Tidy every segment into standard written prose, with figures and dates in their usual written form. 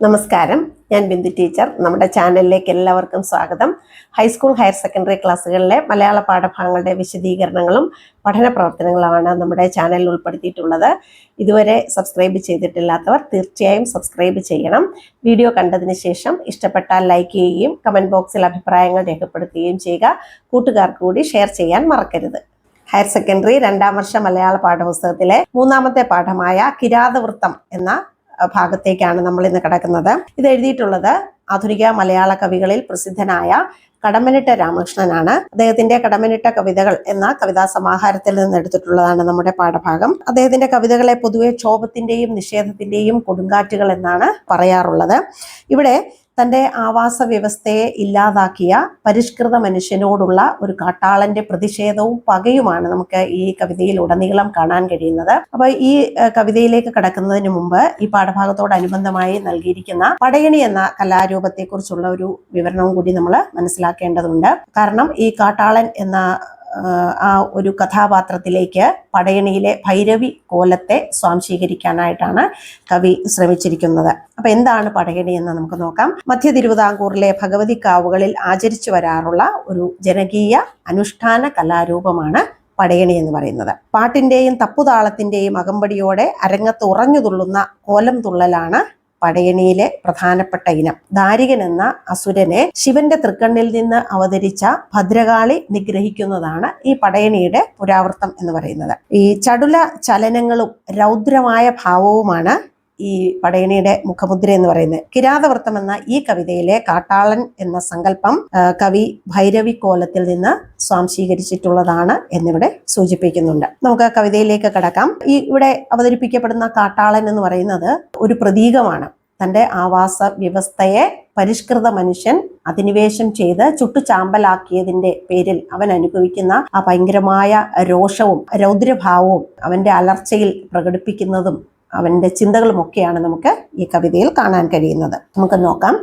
നമസ്കാരം, ഞാൻ ബിന്ദു ടീച്ചർ. നമ്മുടെ ചാനലിലേക്ക് എല്ലാവർക്കും സ്വാഗതം. ഹൈസ്കൂൾ ഹയർ സെക്കൻഡറി ക്ലാസ്സുകളിലെ മലയാള പാഠഭാഗങ്ങളുടെ വിശദീകരണങ്ങളും പഠന പ്രവർത്തനങ്ങളുമാണ് നമ്മുടെ ചാനലിൽ ഉൾപ്പെടുത്തിയിട്ടുള്ളത്. ഇതുവരെ സബ്സ്ക്രൈബ് ചെയ്തിട്ടില്ലാത്തവർ തീർച്ചയായും സബ്സ്ക്രൈബ് ചെയ്യണം. വീഡിയോ കണ്ടതിന് ശേഷം ഇഷ്ടപ്പെട്ടാൽ ലൈക്ക് ചെയ്യുകയും കമൻറ്റ് ബോക്സിൽ അഭിപ്രായങ്ങൾ രേഖപ്പെടുത്തുകയും ചെയ്യുക. കൂട്ടുകാർക്ക് കൂടി ഷെയർ ചെയ്യാൻ മറക്കരുത്. ഹയർ സെക്കൻഡറി 2ാം വർഷ മലയാള പാഠപുസ്തകത്തിലെ 3ാമത്തെ പാഠമായ കിരാതവൃത്തം എന്ന ഭാഗത്തേക്കാണ് നമ്മൾ ഇന്ന് കിടക്കുന്നത്. ഇത് എഴുതിയിട്ടുള്ളത് ആധുനിക മലയാള കവികളിൽ പ്രസിദ്ധനായ കടമ്മനിട്ട രാമകൃഷ്ണനാണ്. അദ്ദേഹത്തിന്റെ കടമ്മനിട്ട കവിതകൾ എന്ന കവിതാ സമാഹാരത്തിൽ നിന്ന് എടുത്തിട്ടുള്ളതാണ് നമ്മുടെ പാഠഭാഗം. അദ്ദേഹത്തിന്റെ കവിതകളെ പൊതുവെ ക്ഷോഭത്തിന്റെയും നിഷേധത്തിന്റെയും കൊടുങ്കാറ്റുകൾ എന്നാണ് പറയാറുള്ളത്. ഇവിടെ തന്റെ ആവാസ വ്യവസ്ഥയെ ഇല്ലാതാക്കിയ പരിഷ്കൃത മനുഷ്യനോടുള്ള ഒരു കാട്ടാളന്റെ പ്രതിഷേധവും പകയുമാണ് നമുക്ക് ഈ കവിതയിൽ ഉടനീളം കാണാൻ കഴിയുന്നത്. അപ്പൊ ഈ കവിതയിലേക്ക് കടക്കുന്നതിന് മുമ്പ് ഈ പാഠഭാഗത്തോടനുബന്ധമായി നൽകിയിരിക്കുന്ന പടയണി എന്ന കലാരൂപത്തെ കുറിച്ചുള്ള ഒരു വിവരണവും കൂടി നമ്മൾ മനസ്സിലാക്കേണ്ടതുണ്ട്. കാരണം ഈ കാട്ടാളൻ എന്ന ആ ഒരു കഥാപാത്രത്തിലേക്ക് പടയണിയിലെ ഭൈരവി കോലത്തെ സ്വാംശീകരിക്കാനായിട്ടാണ് കവി ശ്രമിച്ചിരിക്കുന്നത്. അപ്പൊ എന്താണ് പടയണി എന്ന് നമുക്ക് നോക്കാം. മധ്യ തിരുവിതാംകൂറിലെ ഭഗവതി കാവുകളിൽ ആചരിച്ചു വരാറുള്ള ഒരു ജനകീയ അനുഷ്ഠാന കലാരൂപമാണ് പടയണി എന്ന് പറയുന്നത്. പാട്ടിന്റെയും തപ്പുതാളത്തിന്റെയും അകമ്പടിയോടെ അരങ്ങത്ത് ഉറഞ്ഞു തുള്ളുന്ന കോലം തുള്ളലാണ് പടയണിയിലെ പ്രധാനപ്പെട്ട ഇനം. ദാരികൻ എന്ന അസുരനെ ശിവന്റെ തൃക്കണ്ണിൽ നിന്ന് അവതരിച്ച ഭദ്രകാളി നിഗ്രഹിക്കുന്നതാണ് ഈ പടയണിയുടെ പുരാവൃത്തം എന്ന് പറയുന്നത്. ഈ ചടുല ചലനങ്ങളും രൗദ്രമായ ഭാവവുമാണ് ഈ പടയണിയുടെ മുഖമുദ്ര എന്ന് പറയുന്നത്. കിരാതവൃത്തം എന്ന ഈ കവിതയിലെ കാട്ടാളൻ എന്ന സങ്കല്പം കവി ഭൈരവി കോലത്തിൽ നിന്ന് സ്വാംശീകരിച്ചിട്ടുള്ളതാണ് എന്നിവിടെ സൂചിപ്പിക്കുന്നുണ്ട്. നമുക്ക് കവിതയിലേക്ക് കടക്കാം. ഈ ഇവിടെ അവതരിപ്പിക്കപ്പെടുന്ന കാട്ടാളൻ എന്ന് പറയുന്നത് ഒരു പ്രതീകമാണ്. തന്റെ ആവാസ വ്യവസ്ഥയെ പരിഷ്കൃത മനുഷ്യൻ അധിനിവേശം ചെയ്ത് ചുട്ടുചാമ്പലാക്കിയതിന്റെ പേരിൽ അവൻ അനുഭവിക്കുന്ന ആ ഭയങ്കരമായ രോഷവും രൗദ്രഭാവവും അവന്റെ അലർച്ചയിൽ പ്രകടിപ്പിക്കുന്നതും അവന്റെ ചിന്തകളുമൊക്കെയാണ് നമുക്ക് ഈ കവിതയിൽ കാണാൻ കഴിയുന്നത്. നമുക്ക് നോക്കാം.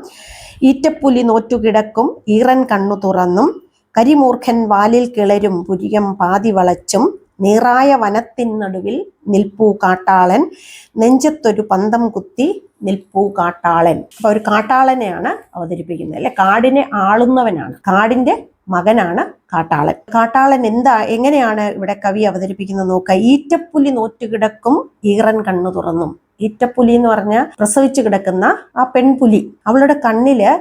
ഈറ്റപ്പുലി നോറ്റുകിടക്കും ഈറൻ കണ്ണു തുറന്നും കരിമൂർഖൻ വാലിൽ കിളരും പുരികം പാതി വളച്ചും നീറായ വനത്തിൻ നടുവിൽ നിൽപ്പൂ കാട്ടാളൻ നെഞ്ചത്തൊരു പന്തം കുത്തി നിൽപ്പൂ കാട്ടാളൻ. അപ്പൊ ഒരു കാട്ടാളനെയാണ് അവതരിപ്പിക്കുന്നത്, അല്ലെ? കാടിനെ ആളുന്നവനാണ്, കാടിന്റെ മകനാണ് കാട്ടാളൻ. കാട്ടാളൻ എങ്ങനെയാണ് ഇവിടെ കവി അവതരിപ്പിക്കുന്നത് നോക്കുക. ഈറ്റപ്പുലി നോറ്റുകിടക്കും ഈറൻ കണ്ണു തുറന്നും. ഈറ്റപ്പുലി എന്ന് പറഞ്ഞാൽ പ്രസവിച്ചു കിടക്കുന്ന ആ പെൺപുലി, അവളുടെ കണ്ണില്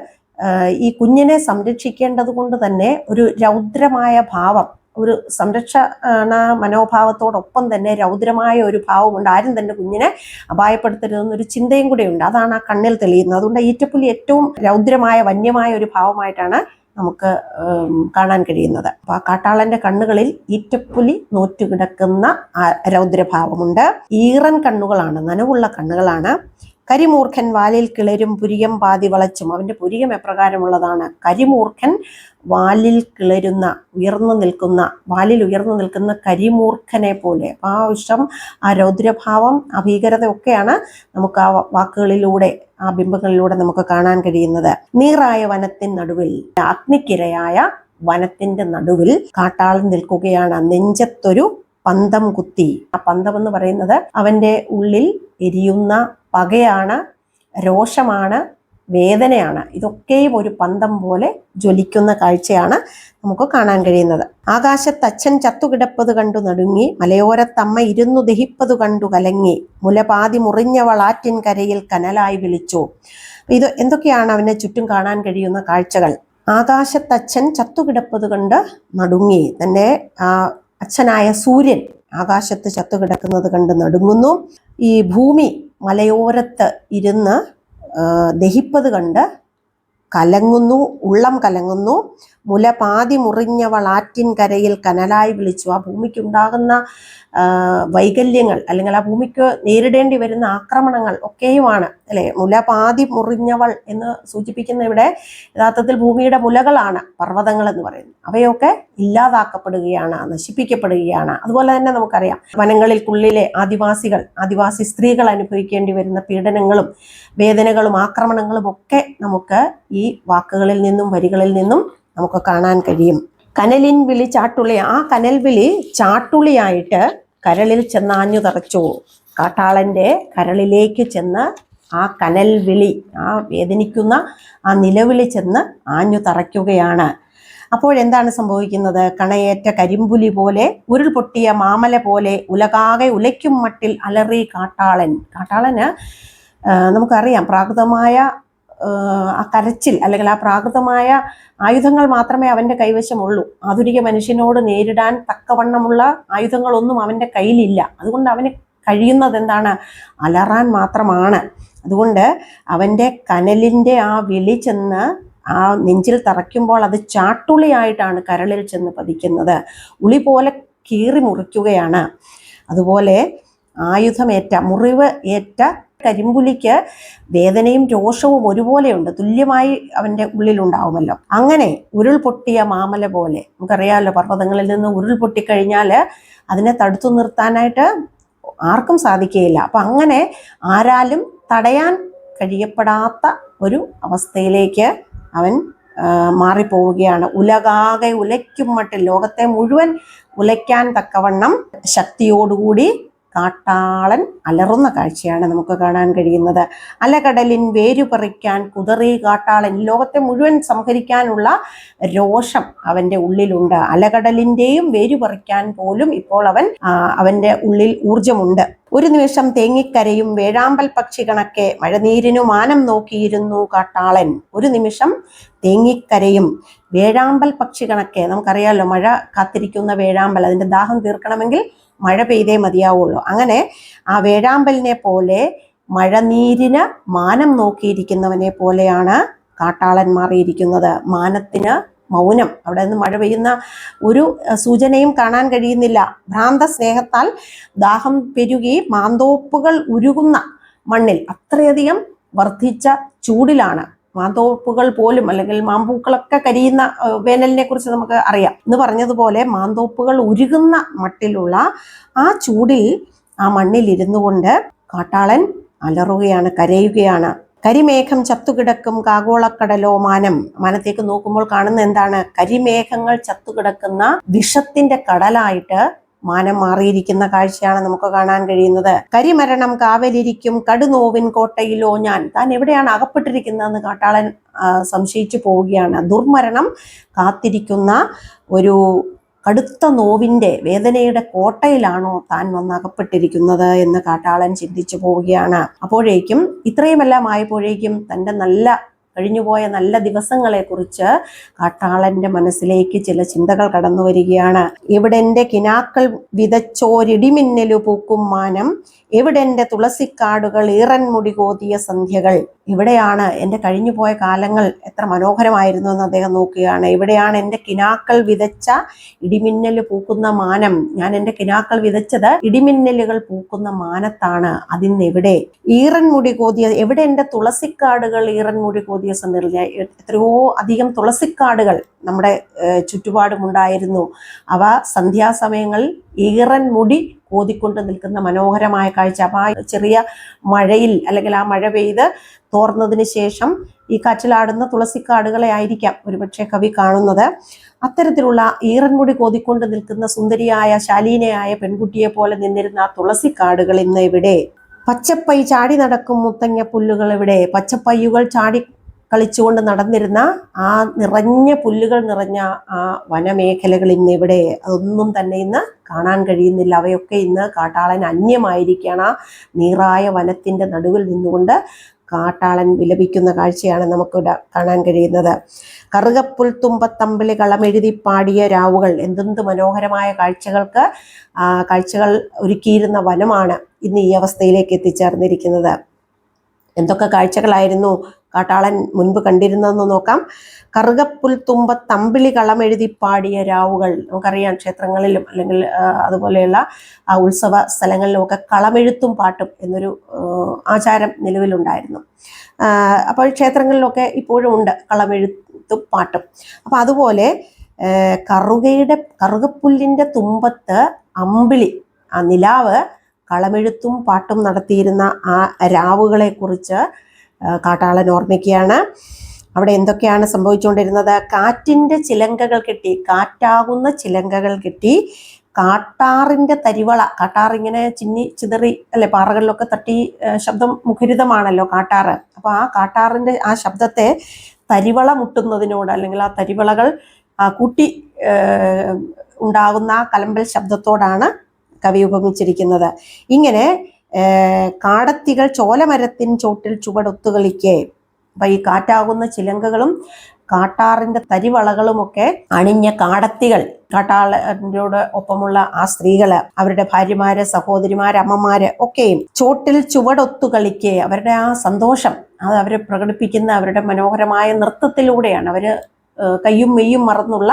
ഈ കുഞ്ഞിനെ സംരക്ഷിക്കേണ്ടത് കൊണ്ട് തന്നെ ഒരു രൗദ്രമായ ഭാവം, ഒരു സംരക്ഷണ മനോഭാവത്തോടൊപ്പം തന്നെ രൗദ്രമായ ഒരു ഭാവമുണ്ട്. ആരും തന്നെ കുഞ്ഞിനെ അപായപ്പെടുത്തരുതെന്നൊരു ചിന്തയും കൂടെ ഉണ്ട്. അതാണ് ആ കണ്ണിൽ തെളിയുന്നത്. അതുകൊണ്ട് ഈറ്റപ്പുലി ഏറ്റവും രൗദ്രമായ വന്യമായ ഒരു ഭാവമായിട്ടാണ് നമുക്ക് കാണാൻ കഴിയുന്നത്. അപ്പൊ ആ കാട്ടാളന്റെ കണ്ണുകളിൽ ഈറ്റപ്പുലി നോറ്റുകിടക്കുന്ന രൗദ്രഭാവമുണ്ട്. ഈറൻ കണ്ണുകളാണ്, നനവുള്ള കണ്ണുകളാണ്. കരിമൂർഖൻ വാലിൽ കിളരും പുരികം പാതി വളച്ചും. അവന്റെ പുരികം എപ്രകാരമുള്ളതാണ്? കരിമൂർഖൻ വാലിൽ കിളരുന്ന വാലിൽ ഉയർന്നു നിൽക്കുന്ന കരിമൂർഖനെ പോലെ. ആ വിഷം, ആ രൗദ്രഭാവം, ആ ഭീകരത ഒക്കെയാണ് നമുക്ക് ആ വാക്കുകളിലൂടെ, ആ ബിംബങ്ങളിലൂടെ നമുക്ക് കാണാൻ കഴിയുന്നത്. നീറായ വനത്തിൻ നടുവിൽ, അഗ്നിക്കിരയായ വനത്തിന്റെ നടുവിൽ കാട്ടാളൻ നിൽക്കുകയാണ്. നെഞ്ചത്തൊരു പന്തം കുത്തി. ആ പന്തം എന്ന് പറയുന്നത് അവന്റെ ഉള്ളിൽ എരിയുന്ന പകയാണ്, രോഷമാണ്, വേദനയാണ്. ഇതൊക്കെയും ഒരു പന്തം പോലെ ജ്വലിക്കുന്ന കാഴ്ചയാണ് നമുക്ക് കാണാൻ കഴിയുന്നത്. ആകാശത്തച്ഛൻ ചത്തുകിടപ്പത് കണ്ടു നടുങ്ങി, മലയോരത്തമ്മ ഇരുന്നു ദഹിപ്പതു കണ്ടു കലങ്ങി, മുലപാതി മുറിഞ്ഞവൾ ആറ്റിൻ കരയിൽ കനലായി വിളിച്ചു. ഇത് എന്തൊക്കെയാണ് അവനെ ചുറ്റും കാണാൻ കഴിയുന്ന കാഴ്ചകൾ? ആകാശത്തച്ഛൻ ചത്തുകിടപ്പത് കണ്ട് നടുങ്ങി. തന്റെ അച്ഛനായ സൂര്യൻ ആകാശത്ത് ചത്തുകിടക്കുന്നത് കണ്ട് നടുങ്ങുന്നു. ഈ ഭൂമി മലയോരത്ത് ഇരുന്ന് ദഹിപ്പത് കണ്ട് കലങ്ങുന്നു, ഉള്ളം കലങ്ങുന്നു. മുലപാതി മുറിഞ്ഞവൾ ആറ്റിൻ കരയിൽ കനലായി വിളിച്ചു. ആ ഭൂമിക്കുണ്ടാകുന്ന വൈകല്യങ്ങൾ, അല്ലെങ്കിൽ ആ ഭൂമിക്ക് നേരിടേണ്ടി വരുന്ന ആക്രമണങ്ങൾ ഒക്കെയുമാണ്, അല്ലെ? മുലപാതി മുറിഞ്ഞവൾ എന്ന് സൂചിപ്പിക്കുന്ന ഇവിടെ യഥാർത്ഥത്തിൽ ഭൂമിയുടെ മുലകളാണ് പർവ്വതങ്ങൾ എന്ന് പറയുന്നത്. അവയൊക്കെ ഇല്ലാതാക്കപ്പെടുകയാണ്, നശിപ്പിക്കപ്പെടുകയാണ്. അതുപോലെ തന്നെ നമുക്കറിയാം, വനങ്ങളിൽക്കുള്ളിലെ ആദിവാസി സ്ത്രീകൾ അനുഭവിക്കേണ്ടി വരുന്ന പീഡനങ്ങളും വേദനകളും ആക്രമണങ്ങളും ഒക്കെ നമുക്ക് ഈ വാക്കുകളിൽ നിന്നും വരികളിൽ നിന്നും നമുക്ക് കാണാൻ കഴിയും. കനലിൻ വിളി ചാട്ടുളി. ആ കനൽ വിളി ചാട്ടുളിയായിട്ട് കരളിൽ ചെന്നാഞ്ഞു തറച്ചു. കാട്ടാളന്റെ കരളിലേക്ക് ചെന്ന് ആ കനൽ വിളി, ആ വേദനിക്കുന്ന ആ നിലവിളി ചെന്ന് ആഞ്ഞു തറയ്ക്കുകയാണ്. അപ്പോഴെന്താണ് സംഭവിക്കുന്നത്? കണയേറ്റ കരിമ്പുലി പോലെ, ഉരുൾ പൊട്ടിയ മാമല പോലെ ഉലകാകെ ഉലയ്ക്കും മട്ടിൽ അലറി കാട്ടാളൻ. കാട്ടാളന് നമുക്കറിയാം, പ്രാകൃതമായ ആ കരച്ചിൽ അല്ലെങ്കിൽ ആ പ്രാകൃതമായ ആയുധങ്ങൾ മാത്രമേ അവൻ്റെ കൈവശമുള്ളൂ. ആധുനിക മനുഷ്യനോട് നേരിടാൻ തക്കവണ്ണമുള്ള ആയുധങ്ങളൊന്നും അവൻ്റെ കയ്യിലില്ല. അതുകൊണ്ട് അവന് കഴിയുന്നത് എന്താണ്? അലറാൻ മാത്രമാണ്. അതുകൊണ്ട് അവൻ്റെ കനലിൻ്റെ ആ വിളി ചെന്ന് ആ നെഞ്ചിൽ തറയ്ക്കുമ്പോൾ അത് ചാട്ടുളിയായിട്ടാണ് കരളിൽ ചെന്ന് പതിക്കുന്നത്. ഉളി പോലെ കീറി മുറിക്കുകയാണ്. അതുപോലെ ആയുധമേറ്റ, മുറിവ് ഏറ്റ കരിമ്പുലിക്ക് വേദനയും രോഷവും ഒരുപോലെയുണ്ട്, തുല്യമായി അവൻ്റെ ഉള്ളിലുണ്ടാവുമല്ലോ. അങ്ങനെ ഉരുൾ പൊട്ടിയ മാമല പോലെ, നമുക്കറിയാമല്ലോ, പർവ്വതങ്ങളിൽ നിന്ന് ഉരുൾ പൊട്ടിക്കഴിഞ്ഞാൽ അതിനെ തടുത്തു നിർത്താനായിട്ട് ആർക്കും സാധിക്കുകയില്ല. അപ്പം അങ്ങനെ ആരാലും തടയാൻ കഴിയപ്പെടാത്ത ഒരു അവസ്ഥയിലേക്ക് അവൻ മാറിപ്പോവുകയാണ്. ഉലകാകെ ഉലയ്ക്കും മട്ടിൽ, ലോകത്തെ മുഴുവൻ ഉലയ്ക്കാൻ തക്കവണ്ണം ശക്തിയോടുകൂടി കാട്ടാളൻ അലറുന്ന കാഴ്ചയാണ് നമുക്ക് കാണാൻ കഴിയുന്നത്. അലകടലിൻ വേരു പറിക്കാൻ കുതറി കാട്ടാളൻ. ലോകത്തെ മുഴുവൻ സംഹരിക്കാനുള്ള രോഷം അവൻ്റെ ഉള്ളിലുണ്ട്. അലകടലിൻ്റെയും വേരു പറിക്കാൻ പോലും ഇപ്പോൾ അവൻ്റെ ഉള്ളിൽ ഊർജമുണ്ട്. ഒരു നിമിഷം തേങ്ങിക്കരയും വേഴാമ്പൽ പക്ഷി കണക്കെ മഴനീരിനു മാനം നോക്കിയിരുന്നു കാട്ടാളൻ. ഒരു നിമിഷം തേങ്ങിക്കരയും വേഴാമ്പൽ പക്ഷി കണക്കെ, നമുക്കറിയാമല്ലോ, മഴ കാത്തിരിക്കുന്ന വേഴാമ്പൽ, അതിൻ്റെ ദാഹം തീർക്കണമെങ്കിൽ മഴ പെയ്തേ മതിയാവുള്ളൂ. അങ്ങനെ ആ വേഴാമ്പലിനെ പോലെ, മഴനീരിന് മാനം നോക്കിയിരിക്കുന്നവനെ പോലെയാണ് കാട്ടാളൻ മാറിയിരിക്കുന്നത്. മാനത്തിന് മൗനം, അവിടെ നിന്ന് മഴ പെയ്യുന്ന ഒരു സൂചനയും കാണാൻ കഴിയുന്നില്ല. ഭ്രാന്ത സ്നേഹത്താൽ ദാഹം പെരുകി മാന്തോപ്പുകൾ ഉരുകുന്ന മണ്ണിൽ അത്രയധികം വർദ്ധിച്ച ചൂടിലാണ്. മാന്തോപ്പുകൾ പോലും, അല്ലെങ്കിൽ മാമ്പൂക്കളൊക്കെ കരിയുന്ന വേനലിനെ കുറിച്ച് നമുക്ക് അറിയാം. എന്ന് പറഞ്ഞതുപോലെ മാന്തോപ്പുകൾ ഉരുകുന്ന മട്ടിലുള്ള ആ ചൂടിൽ, ആ മണ്ണിൽ ഇരുന്നു കൊണ്ട് കാട്ടാളൻ അലറുകയാണ്, കരയുകയാണ്. കരിമേഘം ചത്തുകിടക്കും കാഗോളക്കടലോ മാനം. മാനത്തേക്ക് നോക്കുമ്പോൾ കാണുന്ന എന്താണ്? കരിമേഘങ്ങൾ ചത്തുകിടക്കുന്ന വിഷത്തിന്റെ കടലായിട്ട് മാനം മാറിയിരിക്കുന്ന കാഴ്ചയാണ് നമുക്ക് കാണാൻ കഴിയുന്നത്. കരിമരണം കാവലിരിക്കും കടുനോവിൻ കോട്ടയിലോ ഞാൻ. താൻ എവിടെയാണ് അകപ്പെട്ടിരിക്കുന്നതെന്ന് കാട്ടാളൻ സംശയിച്ചു പോവുകയാണ്. ദുർമരണം കാത്തിരിക്കുന്ന ഒരു കടുത്ത നോവിൻ്റെ, വേദനയുടെ കോട്ടയിലാണോ താൻ വന്ന് അകപ്പെട്ടിരിക്കുന്നത് എന്ന് കാട്ടാളൻ ചിന്തിച്ചു പോവുകയാണ്. അപ്പോഴേക്കും, ഇത്രയുമെല്ലാം ആയപ്പോഴേക്കും, തൻ്റെ കഴിഞ്ഞുപോയ നല്ല ദിവസങ്ങളെ കുറിച്ച് കാട്ടാളന്റെ മനസ്സിലേക്ക് ചില ചിന്തകൾ കടന്നു വരികയാണ്. എവിടെന്റെ കിനാക്കൾ വിതച്ചോരിടിമിന്നലു പൂക്കും മാനം, എവിടെന്റെ തുളസിക്കാടുകൾ ഈറൻ മുടി കോതിയ സന്ധ്യകൾ. ഇവിടെയാണ് എൻ്റെ കഴിഞ്ഞുപോയ കാലങ്ങൾ എത്ര മനോഹരമായിരുന്നു എന്ന് അദ്ദേഹം നോക്കുകയാണ്. ഇവിടെയാണ് എൻ്റെ കിനാക്കൾ വിതച്ച ഇടിമിന്നൽ പൂക്കുന്ന മാനം. ഞാൻ എൻ്റെ കിനാക്കൾ വിതച്ചത് ഇടിമിന്നലുകൾ പൂക്കുന്ന മാനത്താണ്. അതിന്നെവിടെ? ഈറൻ മുടി കോതിയ, എവിടെ എൻ്റെ തുളസിക്കാടുകൾ ഈറൻ മുടി കോതിയ സന്ധ്യകൾ. എത്രയോ അധികം തുളസിക്കാടുകൾ നമ്മുടെ ചുറ്റുപാടുമുണ്ടായിരുന്നു. അവ സന്ധ്യാസമയങ്ങളിൽ ഈറൻ മുടി കോതിക്കൊണ്ട് നിൽക്കുന്ന മനോഹരമായ കാഴ്ച. അപ്പം ആ ചെറിയ മഴയിൽ, അല്ലെങ്കിൽ ആ മഴ പെയ്ത് തോർന്നതിന് ശേഷം ഈ കാറ്റിലാടുന്ന തുളസിക്കാടുകളെ ആയിരിക്കാം ഒരുപക്ഷെ കവി കാണുന്നത്. അത്തരത്തിലുള്ള ഈറൻമുടി കോതിക്കൊണ്ട് നിൽക്കുന്ന സുന്ദരിയായ ശാലീനയായ പെൺകുട്ടിയെ പോലെ നിന്നിരുന്ന ആ തുളസിക്കാടുകൾ ഇന്ന് എവിടെ? പച്ചപ്പൈ ചാടി നടക്കും മുത്തങ്ങ പുല്ലുകൾ എവിടെ? പച്ചപ്പയ്യുകൾ ചാടി കളിച്ചുകൊണ്ട് നടന്നിരുന്ന ആ നിറഞ്ഞ പുല്ലുകൾ നിറഞ്ഞ ആ വനമേഖലകൾ ഇന്ന് എവിടെ? അതൊന്നും തന്നെ ഇന്ന് കാണാൻ കഴിയുന്നില്ല. അവയൊക്കെ ഇന്ന് കാട്ടാളൻ അന്യമായിരിക്കുകയാണ്. ആ നീറായ വനത്തിൻ്റെ നടുവിൽ നിന്നുകൊണ്ട് കാട്ടാളൻ വിലപിക്കുന്ന കാഴ്ചയാണ് നമുക്കിവിടെ കാണാൻ കഴിയുന്നത്. കറുകപ്പുൽ തുമ്പത്തമ്പിളി കളമെഴുതി പാടിയ രാവുകൾ. എന്തെന്ത് മനോഹരമായ കാഴ്ചകൾ ഒരുക്കിയിരുന്ന വനമാണ് ഇന്ന് ഈ അവസ്ഥയിലേക്ക് എത്തിച്ചേർന്നിരിക്കുന്നത്. എന്തൊക്കെ കാഴ്ചകളായിരുന്നു കാട്ടാളൻ മുൻപ് കണ്ടിരുന്നതെന്ന് നോക്കാം. കറുകപ്പുൽ തുമ്പത്തമ്പിളി കളമെഴുതി പാടിയ രാവുകൾ. നമുക്കറിയാം, ക്ഷേത്രങ്ങളിലും അല്ലെങ്കിൽ അതുപോലെയുള്ള ആ ഉത്സവ സ്ഥലങ്ങളിലുമൊക്കെ കളമെഴുത്തും പാട്ടും എന്നൊരു ആചാരം നിലവിലുണ്ടായിരുന്നു. അപ്പോൾ ക്ഷേത്രങ്ങളിലൊക്കെ ഇപ്പോഴും ഉണ്ട് കളമെഴുത്തും പാട്ടും. അപ്പം അതുപോലെ കറുകപ്പുല്ലിൻ്റെ തുമ്പത്ത് അമ്പിളി, ആ നിലാവ് കളമെഴുത്തും പാട്ടും നടത്തിയിരുന്ന ആ രാവുകളെ കുറിച്ച് കാട്ടാളൻ ഓർമ്മിക്കുകയാണ്. അവിടെ എന്തൊക്കെയാണ് സംഭവിച്ചുകൊണ്ടിരുന്നത്? കാറ്റിൻ്റെ ചിലങ്കകൾ കെട്ടി, കാറ്റാകുന്ന ചിലങ്കകൾ കെട്ടി കാട്ടാറിന്റെ തരിവള, കാട്ടാർ ഇങ്ങനെ ചിന്നി ചിതറി അല്ലെ പാറകളിലൊക്കെ തട്ടി ശബ്ദം മുഖരിതമാണല്ലോ കാട്ടാറ്. അപ്പൊ ആ കാട്ടാറിന്റെ ആ ശബ്ദത്തെ തരിവള മുട്ടുന്നതിനോട്, അല്ലെങ്കിൽ ആ തരിവളകൾ കൂട്ടി ഉണ്ടാകുന്ന കലമ്പൽ ശബ്ദത്തോടാണ് കവി ഉപമിച്ചിരിക്കുന്നത്. ഇങ്ങനെ കാടത്തികൾ ചോലമരത്തിൻ ചോട്ടിൽ ചുവടൊത്തുകളിക്കേ. അപ്പൊ ഈ കാറ്റാകുന്ന ചിലങ്കകളും കാട്ടാറിന്റെ തരിവളകളുമൊക്കെ അണിഞ്ഞ കാടത്തികൾ, കാട്ടാളനോട് ഒപ്പമുള്ള ആ സ്ത്രീകള്, അവരുടെ ഭാര്യമാര്, സഹോദരിമാര്, അമ്മമാര് ഒക്കെയും ചോട്ടിൽ ചുവടൊത്തുകളിക്കേ. അവരുടെ ആ സന്തോഷം അത് അവര് പ്രകടിപ്പിക്കുന്ന അവരുടെ മനോഹരമായ നൃത്തത്തിലൂടെയാണ്. അവര് കയ്യും മെയ്യും മറന്നുള്ള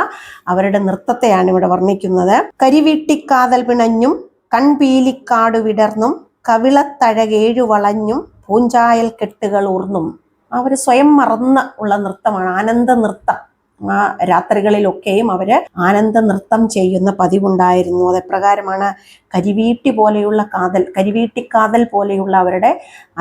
അവരുടെ നൃത്തത്തെയാണ് ഇവിടെ വർണ്ണിക്കുന്നത്. കരിവീട്ടിക്കാതൽ പിണഞ്ഞും കൺപീലിക്കാടു വിടർന്നും കവിളത്തഴകേഴു വളഞ്ഞും പൂഞ്ചായൽ കെട്ടുകൾ ഊർന്നും. അവർ സ്വയം മറന്ന് ഉള്ള നൃത്തമാണ്, ആനന്ദ നൃത്തം. ആ രാത്രികളിലൊക്കെയും അവര് ആനന്ദ നൃത്തം ചെയ്യുന്ന പതിവുണ്ടായിരുന്നു. അതെപ്രകാരമാണ് കരിവീട്ടിക്കാതൽ പോലെയുള്ള അവരുടെ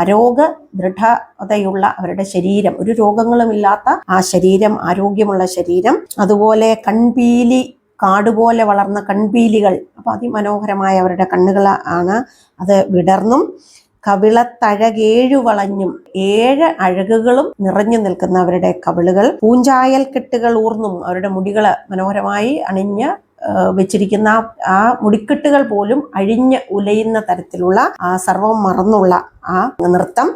അരോഗ ദൃഢതയുള്ള അവരുടെ ശരീരം, ഒരു രോഗങ്ങളുമില്ലാത്ത ആ ശരീരം, ആരോഗ്യമുള്ള ശരീരം. അതുപോലെ കൺപീലി, കാടുപോലെ വളർന്ന കൺപീലികൾ, അപ്പൊ അതിമനോഹരമായ അവരുടെ കണ്ണുകൾ ആണ്. അത് വിടർന്നും കവിളത്തഴകേഴു വളഞ്ഞും, 7 അഴകുകളും നിറഞ്ഞു നിൽക്കുന്ന അവരുടെ കവിളുകൾ. പൂഞ്ചായൽ കെട്ടുകൾ ഊർന്നും, അവരുടെ മുടികൾ മനോഹരമായി അണിഞ്ഞ് വെച്ചിരിക്കുന്ന ആ മുടിക്കെട്ടുകൾ പോലും അഴിഞ്ഞ് ഉലയുന്ന തരത്തിലുള്ള ആ സർവം മറന്നുള്ള ആ നൃത്തം.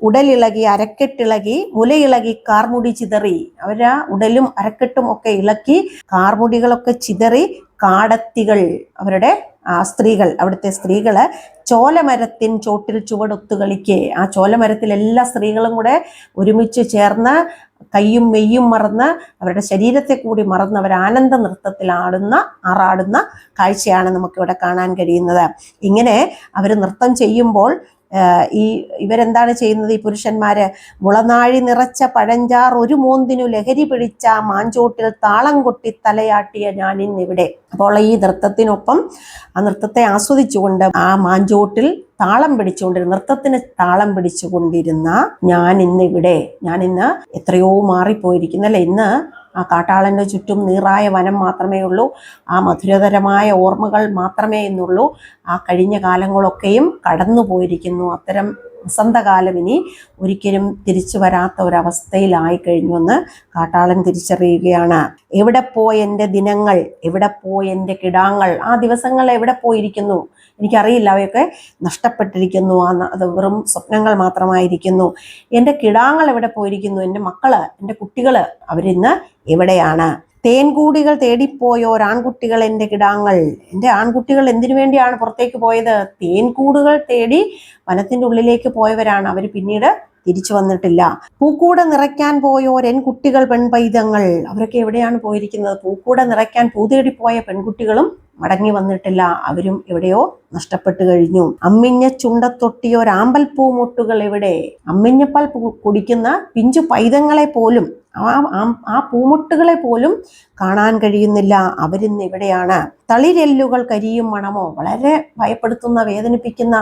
ഉടലിളകി അരക്കെട്ടിളകി മുലയിളകി കാർമുടി ചിതറി. അവരാ ഉടലും അരക്കെട്ടും ഒക്കെ ഇളക്കി കാർമുടികളൊക്കെ ചിതറി കാടത്തികൾ, അവരുടെ ആ സ്ത്രീകൾ, അവിടുത്തെ സ്ത്രീകള് ചോലമരത്തിൻ ചോട്ടിൽ ചുവടൊത്തുകളിക്ക്. ആ ചോലമരത്തിൽ എല്ലാ സ്ത്രീകളും കൂടെ ഒരുമിച്ച് ചേർന്ന് കയ്യും മെയ്യും മറന്ന് അവരുടെ ശരീരത്തെ കൂടി മറന്ന് അവർ ആനന്ദ നൃത്തത്തിൽ ആറാടുന്ന കാഴ്ചയാണ് നമുക്കിവിടെ കാണാൻ കഴിയുന്നത്. ഇങ്ങനെ അവർ നൃത്തം ചെയ്യുമ്പോൾ ഇവരെന്താണ് ചെയ്യുന്നത്? ഈ പുരുഷന്മാര് മുളനാഴി നിറച്ച പഴഞ്ചാർ ഒരു മോന്തിനു ലഹരി പിടിച്ച മാഞ്ചോട്ടിൽ താളം കൊട്ടി തലയാട്ടിയ ഞാനിന്നിവിടെ. അപ്പോൾ ഈ നൃത്തത്തിനൊപ്പം ആ നൃത്തത്തെ ആസ്വദിച്ചുകൊണ്ട് ആ മാഞ്ചോട്ടിൽ താളം പിടിച്ചുകൊണ്ടിരുന്ന, നൃത്തത്തിന് താളം പിടിച്ചുകൊണ്ടിരുന്ന ഞാനിന്ന് എത്രയോ മാറിപ്പോയിരിക്കുന്നല്ലേ. ഇന്ന് ആ കാട്ടാളന്റെ ചുറ്റും നീറായ വനം മാത്രമേ ഉള്ളൂ, ആ മധുരതരമായ ഓർമ്മകൾ മാത്രമേ ഇന്നുള്ളൂ. ആ കഴിഞ്ഞ കാലങ്ങളൊക്കെയും കടന്നു പോയിരിക്കുന്നു. അത്തരം വസന്തകാലം ഇനി ഒരിക്കലും തിരിച്ചു വരാത്ത ഒരവസ്ഥയിലായി കഴിഞ്ഞുവെന്ന് കാട്ടാളൻ തിരിച്ചറിയുകയാണ്. എവിടെ പോയി എൻ്റെ ദിനങ്ങൾ, എവിടെ പോയി എൻ്റെ കിടാങ്ങൾ? ആ ദിവസങ്ങൾ എവിടെ പോയിരിക്കുന്നു? എനിക്കറിയില്ല, അവയൊക്കെ നഷ്ടപ്പെട്ടിരിക്കുന്നു. അത് വെറും സ്വപ്നങ്ങൾ മാത്രമായിരിക്കുന്നു. എൻ്റെ കിടാങ്ങൾ എവിടെ പോയിരിക്കുന്നു? എൻ്റെ മക്കള്, എൻ്റെ കുട്ടികള്, അവരിന്ന് എവിടെയാണ്? തേൻകൂടികൾ തേടിപ്പോയോരാൺകുട്ടികൾ എൻ്റെ കിടാങ്ങൾ. എൻ്റെ ആൺകുട്ടികൾ എന്തിനു വേണ്ടിയാണ് പുറത്തേക്ക് പോയത്? തേൻകൂടുകൾ തേടി വനത്തിൻ്റെ ഉള്ളിലേക്ക് പോയവരാണ്. അവർ പിന്നീട് തിരിച്ചു വന്നിട്ടില്ല. പൂക്കൂട നിറയ്ക്കാൻ പോയോരെൻ കുട്ടികൾ പെൺപൈതങ്ങൾ. അവരൊക്കെ എവിടെയാണ് പോയിരിക്കുന്നത്? പൂക്കൂട നിറയ്ക്കാൻ പൂ തേടിപ്പോയ പെൺകുട്ടികളും മടങ്ങി വന്നിട്ടില്ല. അവരും എവിടെയോ നഷ്ടപ്പെട്ടു കഴിഞ്ഞു. അമ്മിഞ്ഞ ചുണ്ടത്തൊട്ടിയോരാമ്പൽ പൂമൊട്ടുകൾ എവിടെ? അമ്മിഞ്ഞപ്പാൽ കുടിക്കുന്ന പിഞ്ചു പൈതങ്ങളെ പോലും, ആ പൂമൊട്ടുകളെ പോലും കാണാൻ കഴിയുന്നില്ല. അവരിന്ന് എവിടെയാണ്? തളിരെല്ലുകൾ കരിയും മണമോ? വളരെ ഭയപ്പെടുത്തുന്ന, വേദനിപ്പിക്കുന്ന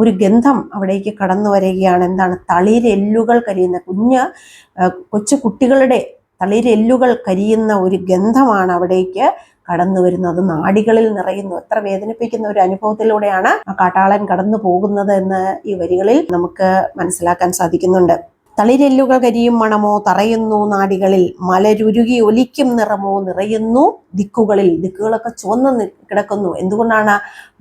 ഒരു ഗന്ധം അവിടേക്ക് കടന്നു വരികയാണ്. എന്താണ്? തളിരെല്ലുകൾ കരിയുന്ന, കൊച്ചു കുട്ടികളുടെ തളിരെല്ലുകൾ കരിയുന്ന ഒരു ഗന്ധമാണ് അവിടേക്ക് കടന്നു വരുന്നത്. നാടികളിൽ നിറയുന്നു. എത്ര വേദനിപ്പിക്കുന്ന ഒരു അനുഭവത്തിലൂടെയാണ് ആ കാട്ടാളൻ കടന്നു പോകുന്നത് എന്ന് ഈ വരികളിൽ നമുക്ക് മനസ്സിലാക്കാൻ സാധിക്കുന്നുണ്ട്. തളിരെല്ലുകൾ കരിയും മണമോ തറയുന്നു നാടികളിൽ, മലരുരുകി ഒലിക്കും നിറമോ നിറയുന്നു ദിക്കുകളിൽ. ദിക്കുകളൊക്കെ ചുവന്ന് കിടക്കുന്നു. എന്തുകൊണ്ടാണ്?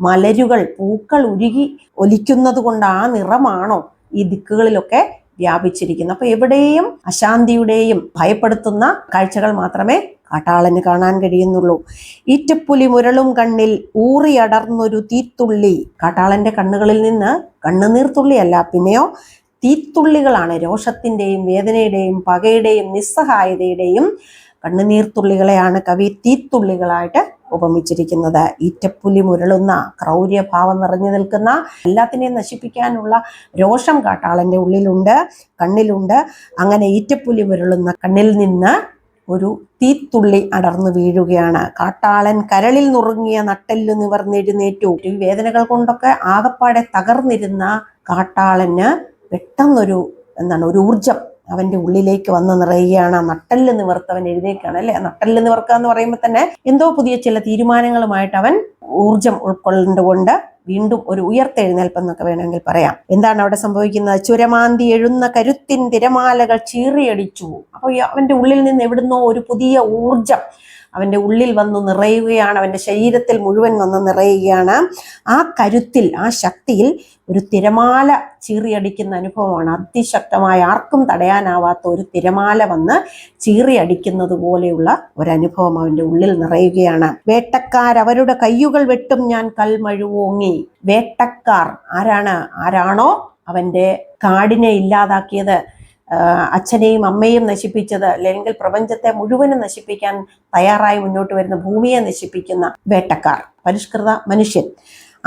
മലരുകൾ, പൂക്കൾ ഉരുകി ഒലിക്കുന്നത് കൊണ്ട് ആ നിറമാണോ ഈ ദിക്കുകളിലൊക്കെ വ്യാപിച്ചിരിക്കുന്നത്? അപ്പൊ എവിടെയും അശാന്തിയുടെയും ഭയപ്പെടുത്തുന്ന കാഴ്ചകൾ മാത്രമേ കാട്ടാളന് കാണാൻ കഴിയുന്നുള്ളൂ. ഈറ്റപ്പുലി മുരളും കണ്ണിൽ ഊറിയടർന്നൊരു തീത്തുള്ളി. കാട്ടാളന്റെ കണ്ണുകളിൽ നിന്ന് കണ്ണുനീർത്തുള്ളിയല്ല, പിന്നെയോ തീത്തുള്ളികളാണ്. രോഷത്തിന്റെയും വേദനയുടെയും പകയുടെയും നിസ്സഹായതയുടെയും കണ്ണുനീർത്തുള്ളികളെയാണ് കവി തീത്തുള്ളികളായിട്ട് ഉപമിച്ചിരിക്കുന്നത്. ഈറ്റപ്പുലി മുരളുന്ന, ക്രൗര്യഭാവം നിറഞ്ഞു നിൽക്കുന്ന, എല്ലാത്തിനെയും നശിപ്പിക്കാനുള്ള രോഷം കാട്ടാളന്റെ ഉള്ളിലുണ്ട്, കണ്ണിലുണ്ട്. അങ്ങനെ ഈറ്റപ്പുലി മുരളുന്ന കണ്ണിൽ നിന്ന് ഒരു തീത്തുള്ളി അടർന്നു വീഴുകയാണ്. കാട്ടാളൻ കരളിൽ നുറുങ്ങിയ നട്ടെല്ലു നിവർന്നെഴുന്നേറ്റു. ഈ വേദനകൾ കൊണ്ടൊക്കെ ആകപ്പാടെ തകർന്നിരുന്ന കാട്ടാളന് പെട്ടെന്നൊരു ഊർജം അവന്റെ ഉള്ളിലേക്ക് വന്ന് നിറയുകയാണ്. നട്ടെല്ല് നിവർത്തവൻ എഴുന്നേൽക്കുകയാണ് അല്ലെ. നട്ടെല്ല് നിവർക്കുക എന്ന് പറയുമ്പോൾ തന്നെ എന്തോ പുതിയ ചില തീരുമാനങ്ങളുമായിട്ട് അവൻ ഊർജം ഉൾക്കൊണ്ടുകൊണ്ട് വീണ്ടും ഒരു ഉയർത്തെഴുന്നേൽപ്പെന്നൊക്കെ വേണമെങ്കിൽ പറയാം. എന്താണ് അവിടെ സംഭവിക്കുന്നത്? ചുരമാന്തി എഴുന്ന കരുത്തിൻ തിരമാലകൾ ചീറിയടിച്ചു. അപ്പോൾ അവന്റെ ഉള്ളിൽ നിന്ന് എവിടുന്നോ ഒരു പുതിയ ഊർജം അവന്റെ ഉള്ളിൽ വന്നു നിറയുകയാണ്. അവന്റെ ശരീരത്തിൽ മുഴുവൻ വന്ന് നിറയുകയാണ്. ആ കരുത്തിൽ, ആ ശക്തിയിൽ ഒരു തിരമാല ചീറിയടിക്കുന്ന അനുഭവമാണ്. അതിശക്തമായ, ആർക്കും തടയാനാവാത്ത ഒരു തിരമാല വന്ന് ചീറിയടിക്കുന്നത് പോലെയുള്ള ഒരനുഭവം അവന്റെ ഉള്ളിൽ നിറയുകയാണ്. വേട്ടക്കാർ അവരുടെ കയ്യുകൾ വെട്ടും ഞാൻ കൽമഴുവോങ്ങി. വേട്ടക്കാർ ആരാണോ അവന്റെ കാടിനെ ഇല്ലാതാക്കിയത്, അച്ഛനെയും അമ്മയും നശിപ്പിച്ചത്, അല്ലെങ്കിൽ പ്രപഞ്ചത്തെ മുഴുവനും നശിപ്പിക്കാൻ തയ്യാറായി മുന്നോട്ട് വരുന്ന ഭൂമിയെ നശിപ്പിക്കുന്ന വേട്ടക്കാർ, പരിഷ്കൃത മനുഷ്യൻ,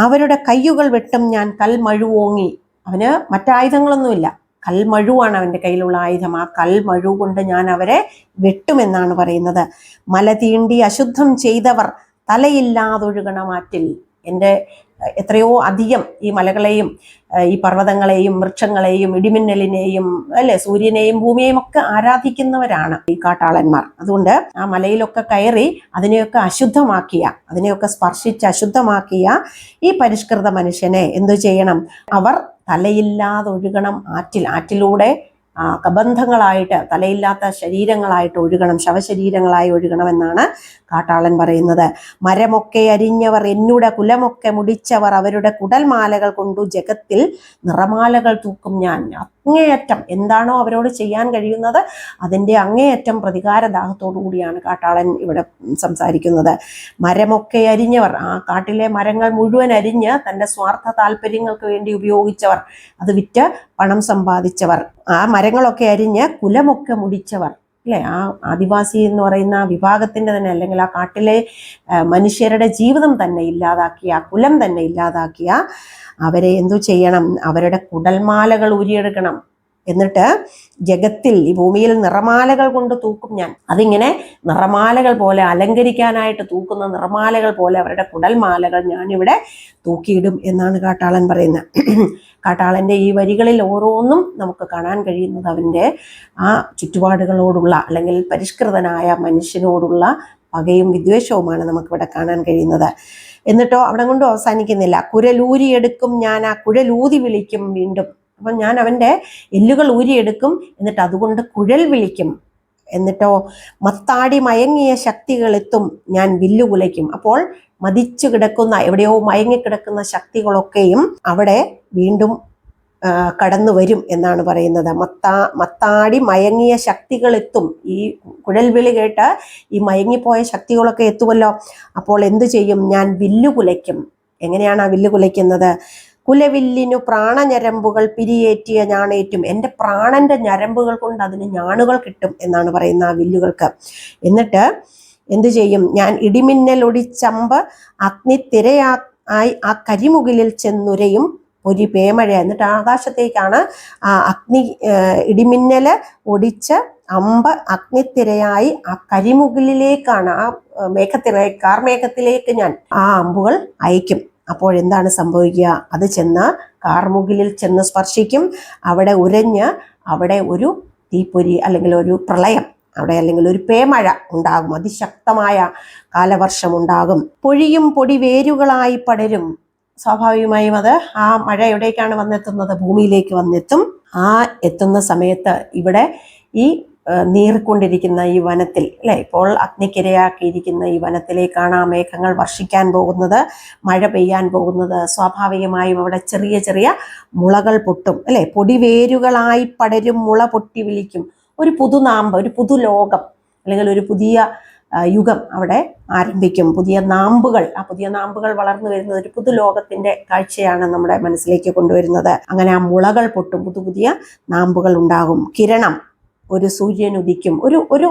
അവരുടെ കയ്യുകൾ വെട്ടും ഞാൻ കൽമഴുവോങ്ങി. അവന് മറ്റായുധങ്ങളൊന്നുമില്ല, കൽമഴുവാണ് അവന്റെ കയ്യിലുള്ള ആയുധം. ആ കൽമഴു കൊണ്ട് ഞാൻ അവരെ വെട്ടുമെന്നാണ് പറയുന്നത്. മല തീണ്ടി അശുദ്ധം ചെയ്തവർ തലയില്ലാതൊഴുകണമാറ്റിൽ. എൻ്റെ എത്രയോ അധികം ഈ മലകളെയും ഈ പർവ്വതങ്ങളെയും വൃക്ഷങ്ങളെയും ഇടിമിന്നലിനെയും അല്ലെ സൂര്യനെയും ഭൂമിയെയും ഒക്കെ ആരാധിക്കുന്നവരാണ് ഈ കാട്ടാളന്മാർ. അതുകൊണ്ട് ആ മലയിലൊക്കെ കയറി അതിനെയൊക്കെ അശുദ്ധമാക്കിയ, അതിനെയൊക്കെ സ്പർശിച്ച് അശുദ്ധമാക്കിയ ഈ പരിഷ്കൃത മനുഷ്യനെ എന്തു ചെയ്യണം? അവർ തലയില്ലാതൊഴുകണം ആറ്റിലൂടെ കബന്ധങ്ങളായിട്ട്, തലയില്ലാത്ത ശരീരങ്ങളായിട്ട് ഒഴുകണം, ശവശരീരങ്ങളായി ഒഴുകണമെന്നാണ് കാട്ടാളൻ പറയുന്നത്. മരമൊക്കെ അരിഞ്ഞവർ എന്നുടെ കുലമൊക്കെ മുടിച്ചവർ അവരുടെ കുടൽമാലകൾ കൊണ്ടു ജഗത്തിൽ നിറമാലകൾ തൂക്കും ഞാൻ. അങ്ങേയറ്റം എന്താണോ അവരോട് ചെയ്യാൻ കഴിയുന്നത് അതിൻ്റെ അങ്ങേയറ്റം പ്രതികാരദാഹത്തോടു കൂടിയാണ് കാട്ടാളൻ ഇവിടെ സംസാരിക്കുന്നത്. മരമൊക്കെ അരിഞ്ഞവർ, ആ കാട്ടിലെ മരങ്ങൾ മുഴുവൻ അരിഞ്ഞ് തൻ്റെ സ്വാർത്ഥ താല്പര്യങ്ങൾക്ക് വേണ്ടി ഉപയോഗിച്ചവർ, അത് വിറ്റ് പണം സമ്പാദിച്ചവർ, ആ മരങ്ങളൊക്കെ അരിഞ്ഞ് കുലമൊക്കെ മുടിച്ചവർ അല്ലെ, ആ ആദിവാസി എന്ന് പറയുന്ന വിഭാഗത്തിൻ്റെ തന്നെ, അല്ലെങ്കിൽ ആ കാട്ടിലെ മനുഷ്യരുടെ ജീവിതം തന്നെ ഇല്ലാതാക്കിയ, കുലം തന്നെ ഇല്ലാതാക്കിയ അവരെ എന്തു ചെയ്യണം? അവരുടെ കുടൽമാലകൾ ഊരിയെടുക്കണം. എന്നിട്ട് ജഗത്തിൽ, ഈ ഭൂമിയിൽ നിറമാലകൾ കൊണ്ട് തൂക്കും ഞാൻ. അതിങ്ങനെ നിറമാലകൾ പോലെ, അലങ്കരിക്കാനായിട്ട് തൂക്കുന്ന നിറമാലകൾ പോലെ അവരുടെ കുടൽമാലകൾ ഞാനിവിടെ തൂക്കിയിടും എന്നാണ് കാട്ടാളൻ പറയുന്നത്. കാട്ടാളൻ്റെ ഈ വരികളിൽ ഓരോന്നും നമുക്ക് കാണാൻ കഴിയുന്നത് അവൻ്റെ ആ ചുറ്റുപാടുകളോടുള്ള, അല്ലെങ്കിൽ പരിഷ്കൃതനായ മനുഷ്യനോടുള്ള പകയും വിദ്വേഷവുമാണ് നമുക്കിവിടെ കാണാൻ കഴിയുന്നത്. എന്നിട്ടോ അവിടെ കൊണ്ട് അവസാനിക്കുന്നില്ല. കുരലൂരിയെടുക്കും ഞാൻ, ആ കുഴലൂതി വിളിക്കും വീണ്ടും. അപ്പം ഞാൻ അവൻ്റെ എല്ലുകൾ ഊരിയെടുക്കും, എന്നിട്ട് അതുകൊണ്ട് കുഴൽ വിളിക്കും. എന്നിട്ടോ മത്താടി മയങ്ങിയ ശക്തികളെത്തും ഞാൻ വില്ലുകുലയ്ക്കും. അപ്പോൾ മതിച്ചു കിടക്കുന്ന, എവിടെയോ മയങ്ങിക്കിടക്കുന്ന ശക്തികളൊക്കെയും അവിടെ വീണ്ടും കടന്നു വരും എന്നാണ് പറയുന്നത്. മത്താടി മയങ്ങിയ ശക്തികളെത്തും. ഈ കുഴൽവിളി കേട്ട് ഈ മയങ്ങിപ്പോയ ശക്തികളൊക്കെ എത്തുമല്ലോ. അപ്പോൾ എന്തു ചെയ്യും? ഞാൻ വില്ലുകുലയ്ക്കും. എങ്ങനെയാണ് ആ വില്ല് കുലയ്ക്കുന്നത്? കുലവില്ലിനു പ്രാണഞരമ്പുകൾ പിരിയേറ്റിയ ഞാണേറ്റും. എൻ്റെ പ്രാണന്റെ ഞരമ്പുകൾ കൊണ്ട് അതിന് ഞാണുകൾ കിട്ടും എന്നാണ് പറയുന്ന ആ വില്ലുകൾക്ക്. എന്നിട്ട് എന്തു ചെയ്യും? ഞാൻ ഇടിമിന്നൽ ഒടിച്ചമ്പ് അഗ്നിത്തിരയായി ആ കരിമുകിലിൽ ചെന്നുരയും ഒരു പേമഴ. എന്നിട്ട് ആകാശത്തേക്കാണ് ആ ഇടിമിന്നൽ ഒടിച്ച് അമ്പ് അഗ്നിത്തിരയായി ആ കരിമുകിലിലേക്കാണ്, ആ കാർമേഘത്തിലേക്ക് ഞാൻ ആ അമ്പുകൾ അയക്കും. അപ്പോഴെന്താണ് സംഭവിക്കുക? അത് ചെന്ന് കാർമുകിലിൽ ചെന്ന് സ്പർശിക്കും. അവിടെ ഉരഞ്ഞ് അവിടെ ഒരു തീപ്പൊരി, അല്ലെങ്കിൽ ഒരു പ്രളയം, അവിടെ അല്ലെങ്കിൽ ഒരു പേമഴ ഉണ്ടാകും. അതിശക്തമായ കാലവർഷം ഉണ്ടാകും. പൊഴിയും പൊടി വേരുകളായി പടരും. സ്വാഭാവികമായും അത് ആ മഴ എവിടേക്കാണ് വന്നെത്തുന്നത്? ഭൂമിയിലേക്ക് വന്നെത്തും. ആ എത്തുന്ന സമയത്ത് ഇവിടെ ഈ നീറിക്കൊണ്ടിരിക്കുന്ന ഈ വനത്തിൽ അല്ലെ, ഇപ്പോൾ അഗ്നിക്കിരയാക്കിയിരിക്കുന്ന ഈ വനത്തിലേക്കാണ് ആ മേഘങ്ങൾ വർഷിക്കാൻ പോകുന്നത്, മഴ പെയ്യാൻ പോകുന്നത്. സ്വാഭാവികമായും അവിടെ ചെറിയ ചെറിയ മുളകൾ പൊട്ടും അല്ലെ. പൊടിവേരുകളായി പടരും മുള പൊട്ടി വിളിക്കും. ഒരു പുതുനാമ്പ്, ഒരു പുതുലോകം, അല്ലെങ്കിൽ ഒരു പുതിയ യുഗം അവിടെ ആരംഭിക്കും. പുതിയ നാമ്പുകൾ, ആ പുതിയ നാമ്പുകൾ വളർന്നു വരുന്നത് ഒരു പുതുലോകത്തിന്റെ കാഴ്ചയാണ് നമ്മുടെ മനസ്സിലേക്ക് കൊണ്ടുവരുന്നത്. അങ്ങനെ ആ മുളകൾ പൊട്ടും, പുതിയ നാമ്പുകൾ ഉണ്ടാകും. കിരണം, ഒരു സൂര്യൻ ഉദിക്കും, ഒരു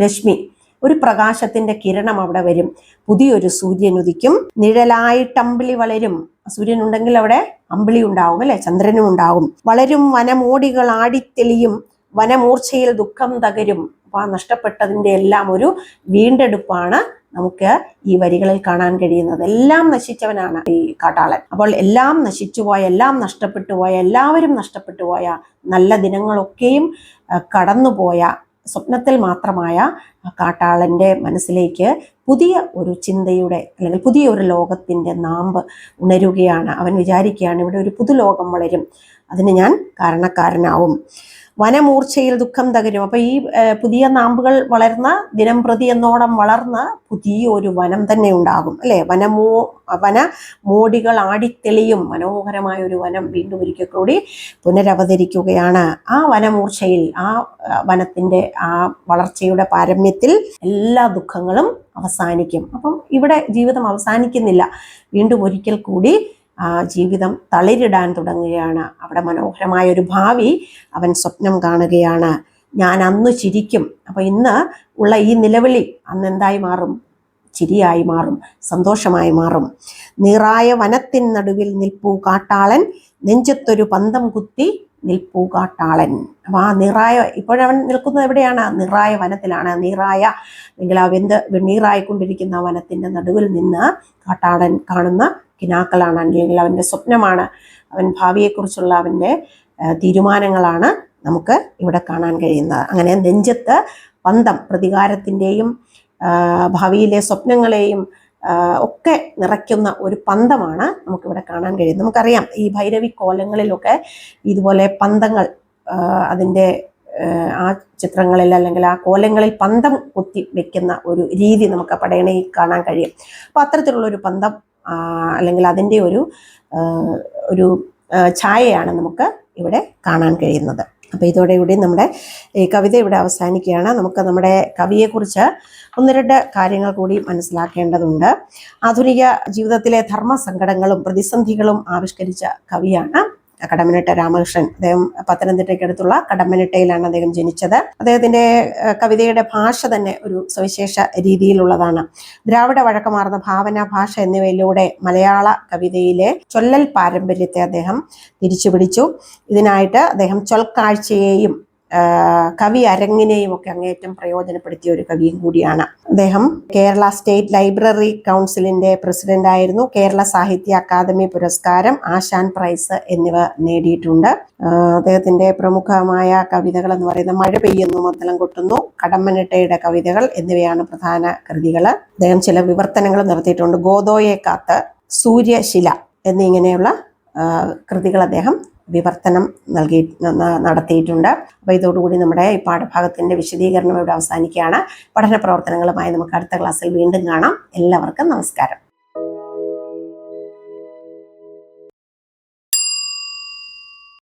രശ്മി, ഒരു പ്രകാശത്തിന്റെ കിരണം അവിടെ വരും. പുതിയൊരു സൂര്യൻ ഉദിക്കും. നിഴലായിട്ട് അമ്പിളി വളരും. സൂര്യൻ ഉണ്ടെങ്കിൽ അവിടെ അമ്പിളി ഉണ്ടാവും അല്ലെ, ചന്ദ്രനും ഉണ്ടാവും. വളരും വനമോടികൾ ആടിത്തെളിയും, വനമൂർച്ചയിൽ ദുഃഖം തകരും. അപ്പോൾ ആ നഷ്ടപ്പെട്ടതിൻ്റെ എല്ലാം ഒരു വീണ്ടെടുപ്പാണ് നമുക്ക് ഈ വരികളിൽ കാണാൻ കഴിയുന്നത്. എല്ലാം നശിച്ചവനാണ് ഈ കാട്ടാളൻ. അപ്പോൾ എല്ലാം നശിച്ചുപോയ, എല്ലാം നഷ്ടപ്പെട്ടു പോയ, എല്ലാവരും നഷ്ടപ്പെട്ടു പോയ, നല്ല ദിനങ്ങളൊക്കെയും കടന്നുപോയ, സ്വപ്നത്തിൽ മാത്രമായ കാട്ടാളൻ്റെ മനസ്സിലേക്ക് പുതിയ ഒരു ചിന്തയുടെ അല്ലെങ്കിൽ പുതിയ ഒരു ലോകത്തിൻ്റെ നാമ്പ് ഉണരുകയാണ്. അവൻ വിചാരിക്കുകയാണ് ഇവിടെ ഒരു പുതുലോകം വളരും, അതിന് ഞാൻ കാരണക്കാരനാവും. വനമൂർച്ചയിൽ ദുഃഖം തകരും. അപ്പൊ ഈ പുതിയ നാമ്പുകൾ വളർന്ന ദിനം പ്രതി എന്നോണം വളർന്ന് പുതിയ ഒരു വനം തന്നെ ഉണ്ടാകും, അല്ലെ? വന മോടികൾ ആടിത്തെളിയും. മനോഹരമായ ഒരു വനം വീണ്ടും ഒരിക്കൽ കൂടി പുനരവതരിക്കുകയാണ്. ആ വനമൂർച്ചയിൽ, ആ വനത്തിന്റെ ആ വളർച്ചയുടെ പാരമ്യത്തിൽ എല്ലാ ദുഃഖങ്ങളും അവസാനിക്കും. അപ്പം ഇവിടെ ജീവിതം അവസാനിക്കുന്നില്ല, വീണ്ടും ഒരിക്കൽ കൂടി ജീവിതം തളിരിടാൻ തുടങ്ങുകയാണ്. അവിടെ മനോഹരമായ ഒരു ഭാവി അവൻ സ്വപ്നം കാണുകയാണ്. ഞാൻ അന്ന് ചിരിക്കും. അപ്പൊ ഇന്ന് ഉള്ള ഈ നിലവിളി അന്ന് എന്തായി മാറും? ചിരിയായി മാറും, സന്തോഷമായി മാറും. നീറായ വനത്തിൻ നടുവിൽ നിൽപ്പൂ കാട്ടാളൻ, നെഞ്ചത്തൊരു പന്തം കുത്തി നിൽപ്പൂ കാട്ടാളൻ. അപ്പൊ ആ നീറായ, ഇപ്പോഴവൻ നിൽക്കുന്നത് എവിടെയാണ്? നീറായ വനത്തിലാണ്. നീറായ അല്ലെങ്കിൽ ആ നീറായിക്കൊണ്ടിരിക്കുന്ന വനത്തിന്റെ നടുവിൽ നിന്ന് കാട്ടാളൻ കാണുന്ന കിനാക്കളാണ്, അല്ലെങ്കിൽ അവൻ്റെ സ്വപ്നമാണ്, അവൻ ഭാവിയെക്കുറിച്ചുള്ള അവൻ്റെ തീരുമാനങ്ങളാണ് നമുക്ക് ഇവിടെ കാണാൻ കഴിയുന്നത്. അങ്ങനെ നെഞ്ചത്ത് പന്തം, പ്രതികാരത്തിൻ്റെയും ഭാവിയിലെ സ്വപ്നങ്ങളെയും ഒക്കെ നിറയ്ക്കുന്ന ഒരു പന്തമാണ് നമുക്കിവിടെ കാണാൻ കഴിയുന്നത്. നമുക്കറിയാം ഈ ഭൈരവി കോലങ്ങളിലൊക്കെ ഇതുപോലെ പന്തങ്ങൾ, അതിൻ്റെ ആ ചിത്രങ്ങളിൽ അല്ലെങ്കിൽ ആ കോലങ്ങളിൽ പന്തം കുത്തി വെക്കുന്ന ഒരു രീതി നമുക്ക് പടയണയിൽ കാണാൻ കഴിയും. അപ്പോൾ അത്തരത്തിലുള്ളൊരു പന്തം അല്ലെങ്കിൽ അതിൻ്റെ ഒരു ഛായയാണ് നമുക്ക് ഇവിടെ കാണാൻ കഴിയുന്നത്. അപ്പോൾ ഇതോടുകൂടി നമ്മുടെ ഈ കവിത ഇവിടെ അവസാനിക്കുകയാണ്. നമുക്ക് നമ്മുടെ കവിയെക്കുറിച്ച് ഒന്ന് രണ്ട് കാര്യങ്ങൾ കൂടി മനസ്സിലാക്കേണ്ടതുണ്ട്. ആധുനിക ജീവിതത്തിലെ ധർമ്മസങ്കടങ്ങളും പ്രതിസന്ധികളും ആവിഷ്കരിച്ച കവിയാണ് കടമ്മനിട്ട രാമകൃഷ്ണൻ. അദ്ദേഹം പത്തനംതിട്ടയ്ക്കടുത്തുള്ള കടമ്മനിട്ടയിലാണ് അദ്ദേഹം ജനിച്ചത്. അദ്ദേഹത്തിന്റെ കവിതയുടെ ഭാഷ തന്നെ ഒരു സവിശേഷ രീതിയിലുള്ളതാണ്. ദ്രാവിഡ വഴക്കമാർന്ന ഭാവന, ഭാഷ എന്നിവയിലൂടെ മലയാള കവിതയിലെ ചൊല്ലൽ പാരമ്പര്യത്തെ അദ്ദേഹം തിരിച്ചുപിടിച്ചു. ഇതിനായിട്ട് അദ്ദേഹം ചൊൽക്കാഴ്ചയെയും കവി അരങ്ങിനെയും ഒക്കെ അങ്ങേറ്റം പ്രയോജനപ്പെടുത്തിയ ഒരു കവിയും കൂടിയാണ്. അദ്ദേഹം കേരള സ്റ്റേറ്റ് ലൈബ്രറി കൗൺസിലിന്റെ പ്രസിഡന്റ് ആയിരുന്നു. കേരള സാഹിത്യ അക്കാദമി പുരസ്കാരം, ആശാൻ പ്രൈസ് എന്നിവ നേടിയിട്ടുണ്ട്. അദ്ദേഹത്തിന്റെ പ്രമുഖമായ കവിതകൾ എന്ന് പറയുന്നത് മഴ പെയ്യുന്നു, മദ്ദളം കൊട്ടുന്നു, കടമ്മനിട്ടയുടെ കവിതകൾ എന്നിവയാണ് പ്രധാന കൃതികൾ. അദ്ദേഹം ചില വിവർത്തനങ്ങൾ നടത്തിയിട്ടുണ്ട്. ഗോദോയെ കാത്ത്, സൂര്യശില എന്നിങ്ങനെയുള്ള കൃതികൾ അദ്ദേഹം വിവർത്തനം നടത്തിയിട്ടുണ്ട്. അപ്പോൾ ഇതോടുകൂടി നമ്മുടെ ഈ പാഠഭാഗത്തിന്റെ വിശദീകരണം ഇവിടെ അവസാനിക്കുകയാണ്. പഠന പ്രവർത്തനങ്ങളുമായി നമുക്ക് അടുത്ത ക്ലാസ്സിൽ വീണ്ടും കാണാം. എല്ലാവർക്കും നമസ്കാരം.